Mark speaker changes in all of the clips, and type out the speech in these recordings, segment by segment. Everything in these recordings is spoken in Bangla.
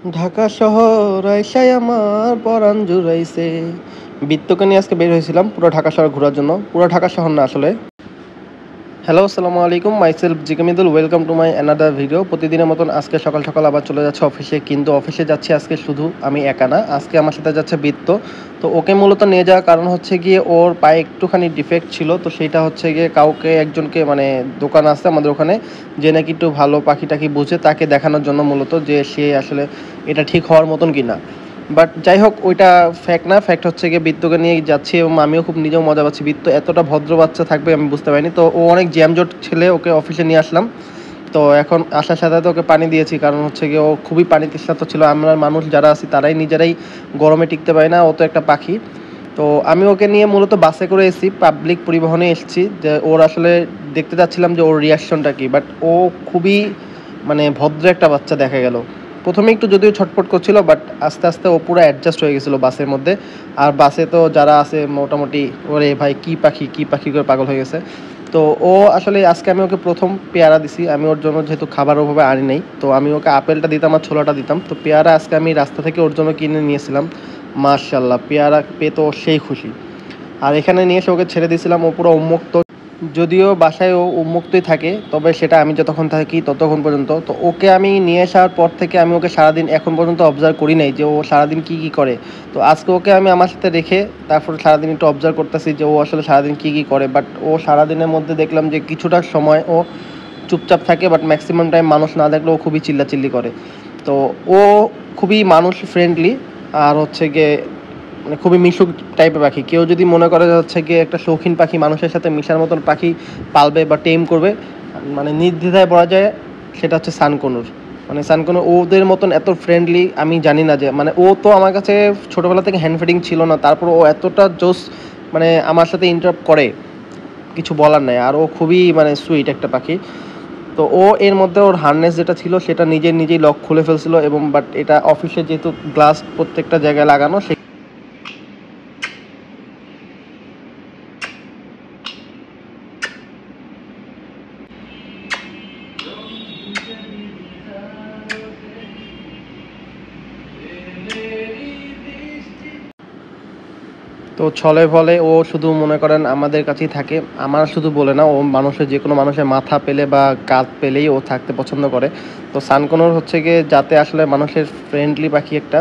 Speaker 1: ঢাকা শহর আইসায় আমার পরাণ জুড়াইছে। বৃত্তকে নিয়ে আজকে বের হয়েছিলাম পুরো ঢাকা শহর ঘোরার জন্য। পুরো ঢাকা শহর না আসলে। হ্যালো, আসসালামু আলাইকুম। Myself GK Midul, welcome to my another video. প্রতিদিনের মতন আজকে সকাল সকাল আবার চলে যাচ্ছে অফিসে, কিন্তু অফিসে যাচ্ছি আজকে শুধু আমি একা না, আজকে আমার সাথে যাচ্ছে বৃত্ত। তো ওকে মূলত নিয়ে যাওয়ার কারণ হচ্ছে গিয়ে ওর পায়ে একটুখানি ডিফেক্ট ছিল, তো সেইটা হচ্ছে গিয়ে কাউকে একজনকে মানে দোকান আছে আমাদের ওখানে, যে নাকি একটু ভালো পাখি টাখি বুঝে, তাকে দেখানোর জন্য মূলত, যে সে আসলে এটা ঠিক হওয়ার মতন কিনা। বাট যাই হোক, ওইটা ফ্যাক্ট না, ফ্যাক্ট হচ্ছে গিয়ে বৃত্তকে নিয়ে যাচ্ছি এবং আমিও খুব নিজেও মজা পাচ্ছি। বৃত্ত এতটা ভদ্র বাচ্চা থাকবে আমি বুঝতে পারিনি। তো ও অনেক জ্যামজট ছেলে, ওকে অফিসে নিয়ে আসলাম। তো এখন আসার সাথে সাথে ওকে পানি দিয়েছি, কারণ হচ্ছে গিয়ে ও খুবই পানি তৃষ্ণার্ত ছিল। আমরা মানুষ যারা আছি তারাই নিজেরাই গরমে টিকতে পারি না, ও তো একটা পাখি। তো আমি ওকে নিয়ে মূলত বাসে করে এসেছি, পাবলিক পরিবহনে এসেছি, যে ওর আসলে দেখতে চাচ্ছিলাম যে ওর রিয়াকশনটা কী। বাট ও খুবই মানে ভদ্র একটা বাচ্চা দেখা গেল। প্রথমে একটু যদিও ছটফট করছিল, বাট আস্তে আস্তে ও পুরো অ্যাডজাস্ট হয়ে গেছিলো বাসের মধ্যে। আর বাসে তো যারা আছে মোটামুটি, ওরে ভাই কী পাখি কী পাখি করে পাগল হয়ে গেছে। তো ও আসলে আজকে আমি ওকে প্রথম পেয়ারা দিছি। আমি ওর জন্য যেহেতু খাবার ওভাবে আনি নাই, তো আমি ওকে আপেলটা দিতাম আর ছোলাটা দিতাম। তো পেয়ারা আজকে আমি রাস্তা থেকে ওর জন্য কিনে নিয়েছিলাম। মাশাল্লাহ, পেয়ারা পেয়ে তো সেই খুশি। আর এখানে নিয়ে এসে ওকে ছেড়ে দিয়েছিলাম, ও পুরো উন্মুক্ত। যদিও বাসায় ও উন্মুক্তই থাকে, তবে সেটা আমি যতক্ষণ থাকি ততক্ষণ পর্যন্ত। তো ওকে আমি নিয়ে আসার পর থেকে আমি ওকে সারাদিন এখন পর্যন্ত অবজার্ভ করি নাই যে ও সারাদিন কী কী করে। তো আজকে ওকে আমি আমার সাথে রেখে তারপর সারাদিন একটু অবজার্ভ করতেছি যে ও আসলে সারাদিন কী কী করে। বাট ও সারাদিনের মধ্যে দেখলাম যে কিছুটা সময় ও চুপচাপ থাকে, বাট ম্যাক্সিমাম টাইম মানুষ না দেখলে ও খুবই চিল্লাচিল্লি করে। তো ও খুবই মানুষ ফ্রেন্ডলি। আর হচ্ছে গিয়ে মানে খুবই মিশুক টাইপের পাখি। কেউ যদি মনে করে যে হচ্ছে গিয়ে একটা শৌখিন পাখি মানুষের সাথে মিশার মতন পাখি পালবে বা টেম করবে, মানে নির্দ্বিধায় বলা যায় সেটা হচ্ছে সানকনুর। মানে সানকনুর ওদের মতন এত ফ্রেন্ডলি আমি জানি না। যে মানে ও তো আমার কাছে ছোটোবেলা থেকে হ্যান্ড ফিডিং ছিল না, তারপর ও এতটা জোস মানে আমার সাথে ইন্টারাক্ট করে, কিছু বলার নাই। আর ও খুবই মানে সুইট একটা পাখি। তো ও এর মধ্যে ওর হার্নেস যেটা ছিল সেটা নিজেই লক খুলে ফেলছিল, এবং বাট এটা অফিসে যেহেতু গ্লাস প্রত্যেকটা জায়গায় লাগানো, তো ছলে ফলে ও শুধু মনে করেন আমাদের কাছেই থাকে। আমার শুধু বলে না, ও মানুষের যে কোনো মানুষের মাথা পেলে বা কাঁধ পেলেই ও থাকতে পছন্দ করে। তো সানকোনোর হচ্ছে গিয়ে যাতে আসলে মানুষের ফ্রেন্ডলি পাখি একটা।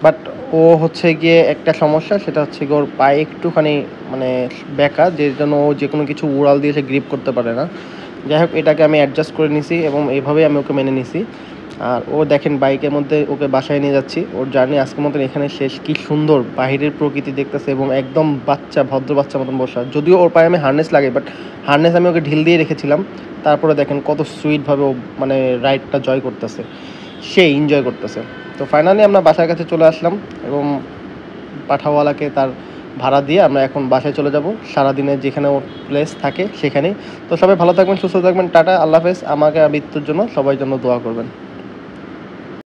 Speaker 1: বাট ও হচ্ছে গিয়ে একটা সমস্যা, সেটা হচ্ছে গিয়ে ওর পায়ে একটুখানি মানে ব্যাকা, যে জন্য ও যে কোনো কিছু উড়াল দিয়ে সে গ্রিপ করতে পারে না। যাই হোক, এটাকে আমি অ্যাডজাস্ট করে নিছি এবং এইভাবেই আমি ওকে মেনে নিছি। আর ও দেখেন বাইকের মধ্যে ওকে বাসায় নিয়ে যাচ্ছি। ওর জার্নি আজকের মতন এখানে শেষ। কি সুন্দর বাহিরের প্রকৃতি দেখতেছে এবং একদম বাচ্চা ভদ্র বাচ্চা মতন বসা। যদিও ওর পায়ে আমি হার্নেস লাগে, বাট হার্নেস আমি ওকে ঢিল দিয়ে রেখেছিলাম। তারপরে দেখেন কত সুইটভাবে ও মানে রাইডটা জয় করতেছে, সে এনজয় করতেছে। তো ফাইনালি আমরা বাসার কাছে চলে আসলাম এবং পাঠাওয়ালাকে তার ভাড়া দিয়ে আমরা এখন বাসায় চলে যাব। সারাদিনে যেখানে ওর প্লেস থাকে সেখানেই। তো সবাই ভালো থাকবেন, সুস্থ থাকবেন, টাটা, আল্লাহ হাফেজ। আমাকে মৃত্যুর জন্য সবাই জন্য দোয়া করবেন।